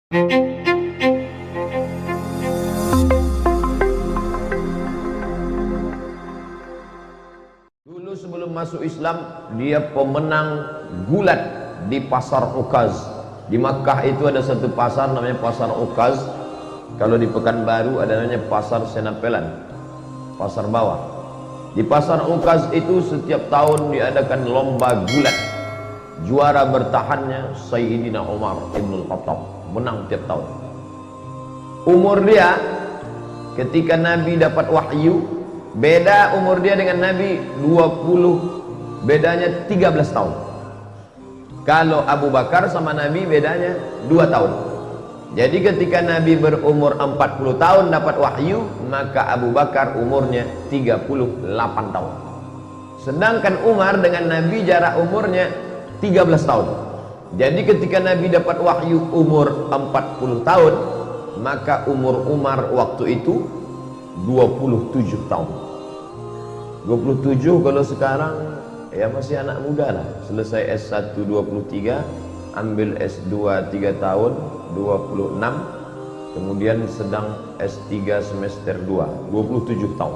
Dulu sebelum masuk Islam, dia pemenang gulat di pasar Ukaz. Di Makkah itu ada satu pasar namanya pasar Ukaz. Kalau di Pekanbaru ada namanya pasar Senapelan, pasar bawah. Di pasar Ukaz itu setiap tahun diadakan lomba gulat. Juara bertahannya Sayyidina Umar Ibn Khattab, menang tiap tahun. Umur dia ketika Nabi dapat wahyu, beda umur dia dengan Nabi 20, bedanya 13 tahun. Kalau Abu Bakar sama Nabi bedanya 2 tahun. Jadi ketika Nabi berumur 40 tahun dapat wahyu, maka Abu Bakar umurnya 38 tahun. Sedangkan Umar dengan Nabi jarak umurnya 13 tahun. Jadi ketika Nabi dapat wahyu umur 40 tahun, maka umur Umar waktu itu 27 tahun. 27 kalau sekarang ya masih anak muda lah. Selesai S1 23, ambil S2 3 tahun 26, kemudian sedang S3 semester 2 27 tahun.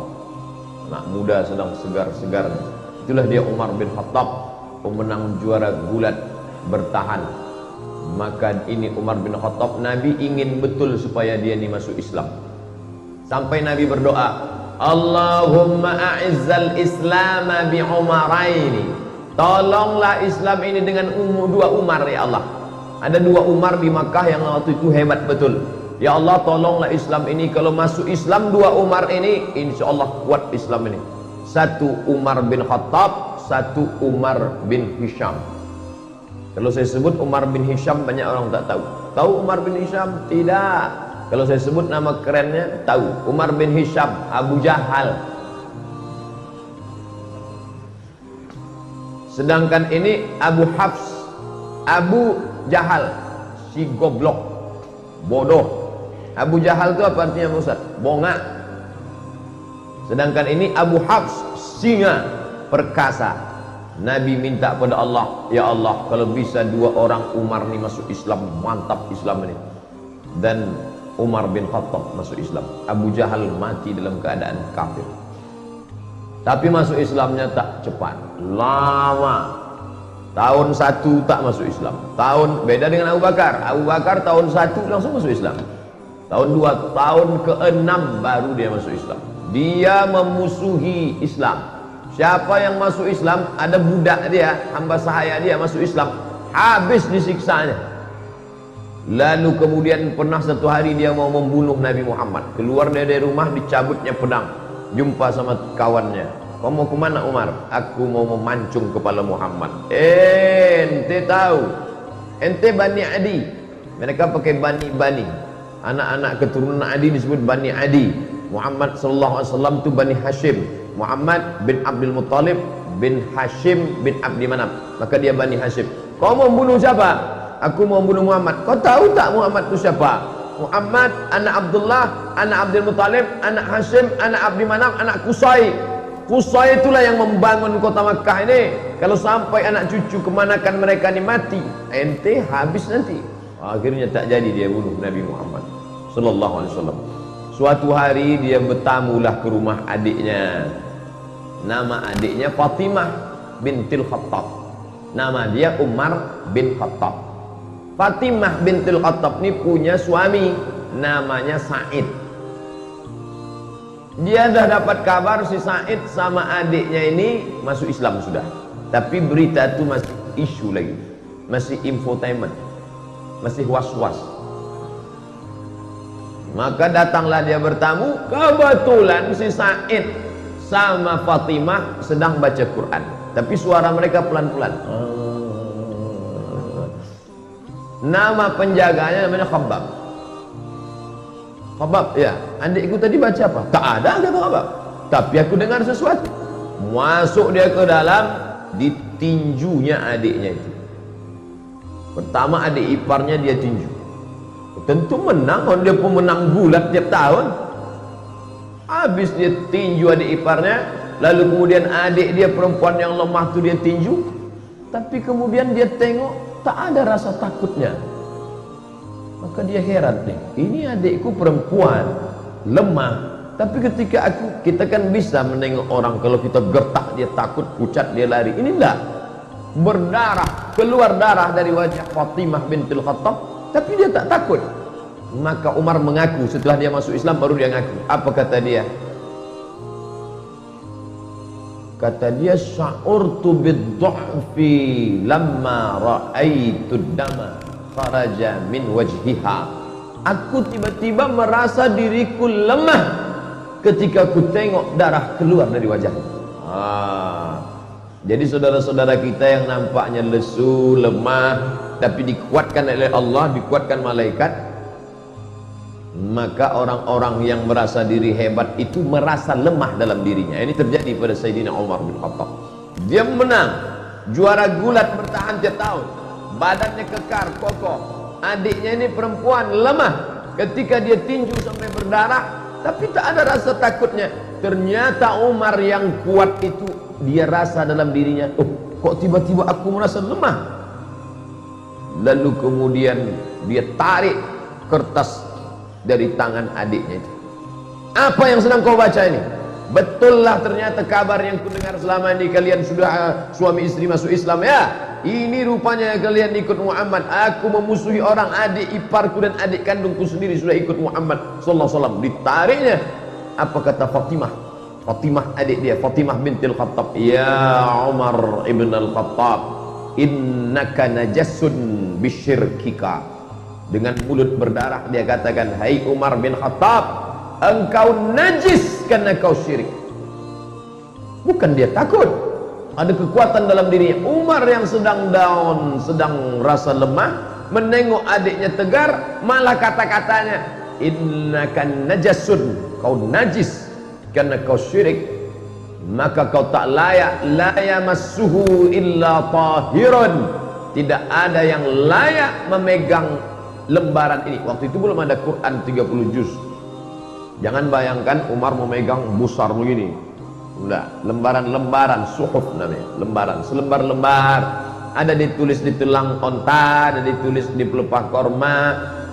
Anak muda sedang segar-segarnya. Itulah dia Umar bin Khattab, pemenang juara gulat bertahan. Maka ini Umar bin Khattab, Nabi ingin betul supaya dia ini masuk Islam. Sampai Nabi berdoa, Allahumma a'izzal Islam bi Umaraini. Tolonglah Islam ini dengan dua Umar ya Allah. Ada 2 Umar di Makkah yang waktu itu hebat betul. Ya Allah, tolonglah Islam ini, kalau masuk Islam 2 Umar ini, insya Allah kuat Islam ini. 1 Umar bin Khattab, 1 Umar bin Hisham. Kalau saya sebut Umar bin Hisham banyak orang tak tahu. Tahu Umar bin Hisham? Tidak. Kalau saya sebut nama kerennya tahu. Umar bin Hisham, Abu Jahal. Sedangkan ini Abu Hafs, Abu Jahal, si goblok, bodoh. Abu Jahal itu apa artinya Ustaz? Bongak. Sedangkan ini Abu Hafs, singa, perkasa. Nabi minta pada Allah, ya Allah, kalau bisa 2 orang Umar ini masuk Islam, mantap Islam ini. Dan Umar bin Khattab masuk Islam. Abu Jahal mati dalam keadaan kafir. Tapi masuk Islamnya tak cepat, lama. Tahun 1 tak masuk Islam. Tahun beda dengan Abu Bakar. Abu Bakar tahun 1 langsung masuk Islam. Tahun 2, tahun ke-6 baru dia masuk Islam. Dia memusuhi Islam. Siapa yang masuk Islam, ada budak dia, hamba sahaya dia masuk Islam, habis disiksanya. Lalu kemudian pernah satu hari dia mau membunuh Nabi Muhammad. Keluar dari rumah, dicabutnya pedang. Jumpa sama kawannya. Kau mau kemana Umar? Aku mau memancung kepala Muhammad. Ente tahu, ente Bani Adi. Mereka pakai Bani. Anak-anak keturunan Adi disebut Bani Adi. Muhammad sallallahu alaihi wasallam itu Bani Hashim. Muhammad bin Abdul Muttalib bin Hashim bin Abdi Manaf. Maka dia Bani Hashim. Kau mau bunuh siapa? Aku mau bunuh Muhammad. Kau tahu tak Muhammad itu siapa? Muhammad anak Abdullah, anak Abdul Muttalib, anak Hashim, anak Abdi Manaf, anak Qusay. Qusay itulah yang membangun kota Makkah ini. Kalau sampai anak cucu kemanakan mereka ini mati, ente habis nanti. Akhirnya tak jadi dia bunuh Nabi Muhammad sallallahu alaihi wasallam. Suatu hari dia bertamulah ke rumah adiknya. Nama adiknya Fatimah bintil Khattab. Nama dia Umar bin Khattab. Fatimah bintil Khattab ini punya suami namanya Said. Dia dah dapat kabar si Said sama adiknya ini masuk Islam sudah. Tapi berita itu masih isu lagi, masih infotainment, masih was-was. Maka datanglah dia bertamu. Kebetulan si Said sama Fatimah sedang baca Quran, tapi suara mereka pelan-pelan. Nama penjaganya namanya Khabbab. Khabbab, ya, adikku tadi baca apa? Tak ada kata Khabbab, tapi aku dengar sesuatu. Masuk dia ke dalam, ditinjunya adiknya itu. Pertama adik iparnya dia tinju. Tentu menang, kalau dia pemenang gulat tiap tahun. Habis dia tinju adik iparnya, lalu kemudian adik dia perempuan yang lemah itu dia tinju. Tapi kemudian dia tengok tak ada rasa takutnya. Maka dia heran nih, ini adikku perempuan, lemah, tapi ketika kita kan bisa menengok orang, kalau kita gertak dia takut, pucat dia lari. Ini enggak, berdarah, keluar darah dari wajah Fatimah bintul Khattab, tapi dia tak takut. Maka Umar mengaku, setelah dia masuk Islam baru dia ngaku. Apa kata dia? Kata dia, sya'urtu bid-du'fi lamma ra'aitu dama kharaja min wajhiha. Aku tiba-tiba merasa diriku lemah ketika aku tengok darah keluar dari wajahnya. Jadi saudara-saudara kita yang nampaknya lesu, lemah, tapi dikuatkan oleh Allah, dikuatkan malaikat, maka orang-orang yang merasa diri hebat itu merasa lemah dalam dirinya. Ini terjadi pada Sayyidina Umar bin Khattab. Dia menang, juara gulat, bertahan tiap tahun, badannya kekar, kokoh. Adiknya ini perempuan, lemah, ketika dia tinju sampai berdarah, tapi tak ada rasa takutnya. Ternyata Umar yang kuat itu, dia rasa dalam dirinya, oh kok tiba-tiba aku merasa lemah. Lalu kemudian dia tarik kertas dari tangan adiknya itu. Apa yang sedang kau baca ini? Betullah ternyata kabar yang kudengar selama ini, kalian sudah suami istri masuk Islam ya. Ini rupanya kalian ikut Muhammad. Aku memusuhi orang, adik iparku dan adik kandungku sendiri sudah ikut Muhammad sallallahu alaihi wasallam. Ditariknya. Apa kata Fatimah? Fatimah adik dia, Fatimah bintil Khattab. Ya Umar ibn al-Khattab, innaka najasun bisyirkika. Dengan mulut berdarah dia katakan, hai Umar bin Khattab, engkau najis karena kau syirik. Bukan dia takut, ada kekuatan dalam dirinya. Umar yang sedang down, sedang rasa lemah, menengok adiknya tegar, malah kata-katanya, innaka najasun, kau najis karena kau syirik, maka kau tak layak, la yamassuhu illa tahirun. Tidak ada yang layak memegang lembaran ini. Waktu itu belum ada Quran 30 juz. Jangan bayangkan Umar memegang besar begini. Enggak, lembaran-lembaran, suhuf namanya, lembaran, selembar-lembar. Ada ditulis di tulang onta, ada ditulis di pelepah korma,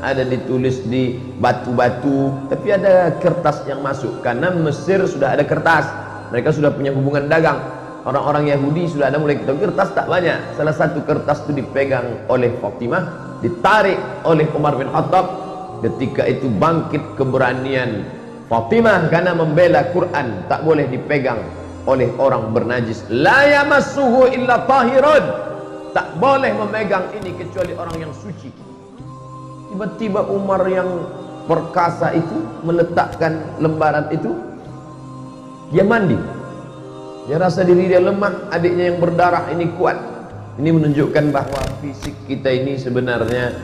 ada ditulis di batu-batu, tapi ada kertas yang masuk. Karena Mesir sudah ada kertas, mereka sudah punya hubungan dagang. Orang-orang Yahudi sudah ada mulai kita, kertas tak banyak. Salah satu kertas itu dipegang oleh Fatimah, ditarik oleh Umar bin Khattab. Ketika itu bangkit keberanian Fatimah karena membela Quran, tak boleh dipegang oleh orang bernajis. La yamassuhu illa tahirun, tak boleh memegang ini kecuali orang yang suci. Tiba-tiba Umar yang perkasa itu meletakkan lembaran itu, dia mandi. Dia rasa diri dia lemah, adiknya yang berdarah ini kuat. Ini menunjukkan bahwa fisik kita ini sebenarnya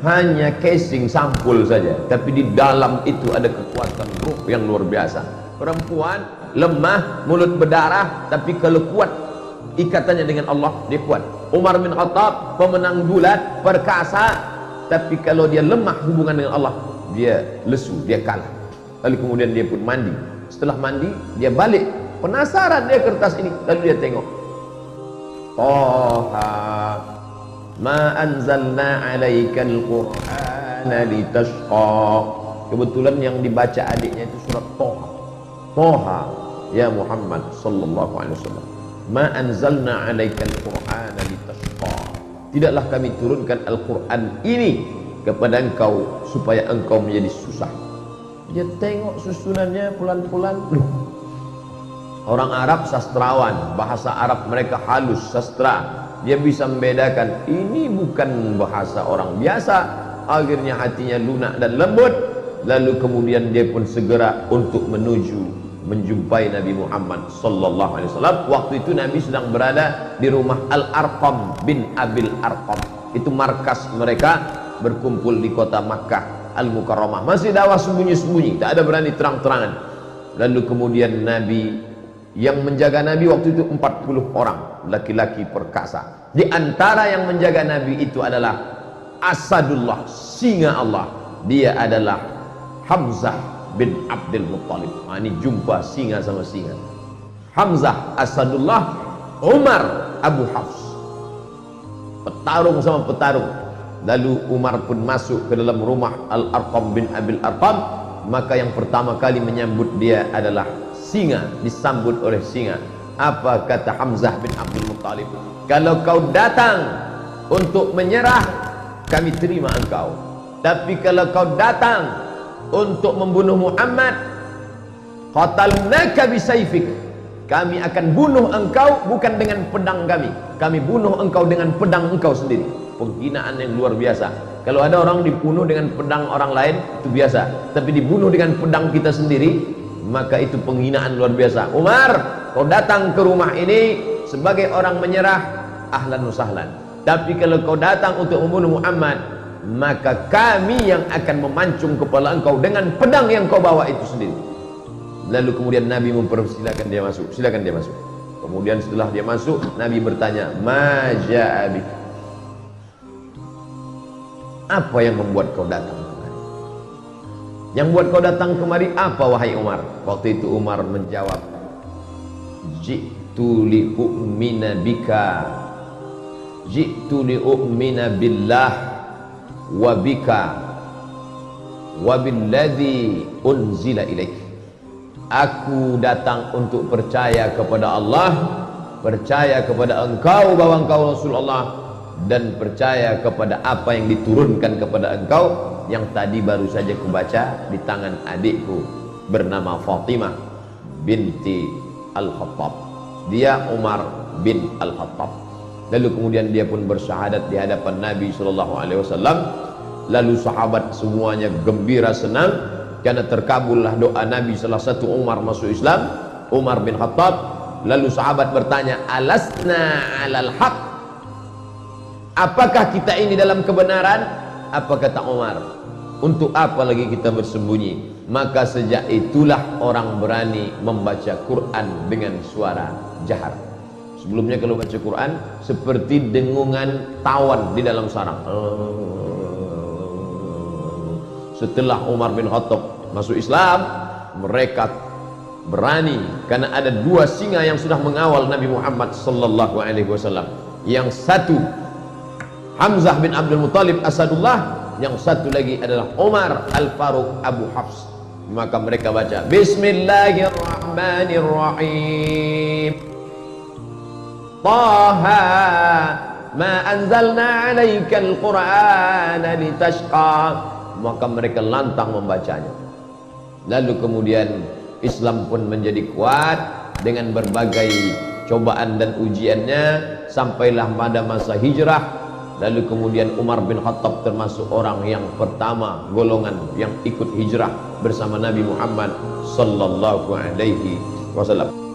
hanya casing, sampul saja, tapi di dalam itu ada kekuatan ruh yang luar biasa. Perempuan lemah, mulut berdarah, tapi kalau kuat ikatannya dengan Allah, dia kuat. Umar bin Khattab pemenang gulat, perkasa, tapi kalau dia lemah hubungan dengan Allah, dia lesu, dia kalah. Lalu kemudian dia pun mandi. Setelah mandi dia balik, penasaran dia kertas ini, lalu dia tengok, Taha ma anzalna alaikal qur'ana litashqa. Kebetulan yang dibaca adiknya itu surat Taha. Taha ya Muhammad sallallahu alaihi wasallam, ma anzalna alaikal qur'ana litashqa. Tidaklah kami turunkan Al-Quran ini kepada engkau supaya engkau menjadi susah. Dia tengok susunannya pelan-pelan. Loh, orang Arab sastrawan, bahasa Arab mereka halus, sastra. Dia bisa membedakan ini bukan bahasa orang biasa. Akhirnya hatinya lunak dan lembut. Lalu kemudian dia pun segera untuk menjumpai Nabi Muhammad sallallahu alaihi wasallam. Waktu itu Nabi sedang berada di rumah Al-Arqam bin Abil Arqam. Itu markas mereka berkumpul di kota Makkah Al-Mukarramah. Masih dakwah sembunyi-sembunyi, tak ada berani terang-terangan. Lalu kemudian Nabi, yang menjaga Nabi waktu itu 40 orang laki-laki perkasa. Di antara yang menjaga Nabi itu adalah Asadullah, singa Allah. Dia adalah Hamzah bin Abdul Muttalib. Ini jumpa singa sama singa. Hamzah Asadullah, Umar Abu Hafs. Petarung sama petarung. Lalu Umar pun masuk ke dalam rumah Al-Arqam bin Abil Arqam. Maka yang pertama kali menyambut dia adalah singa, disambut oleh singa. Apa kata Hamzah bin Abdul Muttalib? Kalau kau datang untuk menyerah, kami terima engkau. Tapi kalau kau datang untuk membunuh Muhammad, qatalnaka bisayfik, kami akan bunuh engkau bukan dengan pedang kami. Kami bunuh engkau dengan pedang engkau sendiri. Penghinaan yang luar biasa. Kalau ada orang dibunuh dengan pedang orang lain, itu biasa. Tapi dibunuh dengan pedang kita sendiri, maka itu penghinaan luar biasa. Umar, kau datang ke rumah ini sebagai orang menyerah, ahlan wa sahlan. Tapi kalau kau datang untuk membunuh Muhammad, maka kami yang akan memancung kepala engkau dengan pedang yang kau bawa itu sendiri. Lalu kemudian Nabi mempersilakan dia masuk. Silakan dia masuk. Kemudian setelah dia masuk, Nabi bertanya, "Ma ja'a bik?" Apa yang membuat kau datang kemari? Yang buat kau datang kemari apa, wahai Umar? Waktu itu Umar menjawab, "Ji'tu li'u'mina bika, ji'tu li'u'mina billah wa bika wa billadhi unzila ilaik." Aku datang untuk percaya kepada Allah, percaya kepada engkau bahwa engkau Rasulullah, dan percaya kepada apa yang diturunkan kepada engkau, yang tadi baru saja kubaca di tangan adikku bernama Fatimah binti Al-Khattab. Dia Umar bin Al-Khattab. Lalu kemudian dia pun bersyahadat di hadapan Nabi SAW. Lalu sahabat semuanya gembira senang karena terkabullah doa Nabi. Salah satu Umar masuk Islam, Umar bin Khattab. Lalu sahabat bertanya, "Alasna alal haq?" Apakah kita ini dalam kebenaran? Apa kata Umar? Untuk apa lagi kita bersembunyi? Maka sejak itulah orang berani membaca Quran dengan suara jahar. Sebelumnya kalau baca Quran seperti dengungan tawon di dalam sarang. Setelah Umar bin Khattab masuk Islam, mereka berani karena ada dua singa yang sudah mengawal Nabi Muhammad sallallahu alaihi wasallam. Yang satu Hamzah bin Abdul Muttalib Asadullah, yang satu lagi adalah Umar Al-Faruq Abu Hafs. Maka mereka baca Bismillahirrahmanirrahim, Taha ma anzalna alaikal qur'ana litashqa. Maka mereka lantang membacanya. Lalu kemudian Islam pun menjadi kuat dengan berbagai cobaan dan ujiannya, sampailah pada masa hijrah. Lalu kemudian Umar bin Khattab termasuk orang yang pertama golongan yang ikut hijrah bersama Nabi Muhammad sallallahu alaihi wasallam.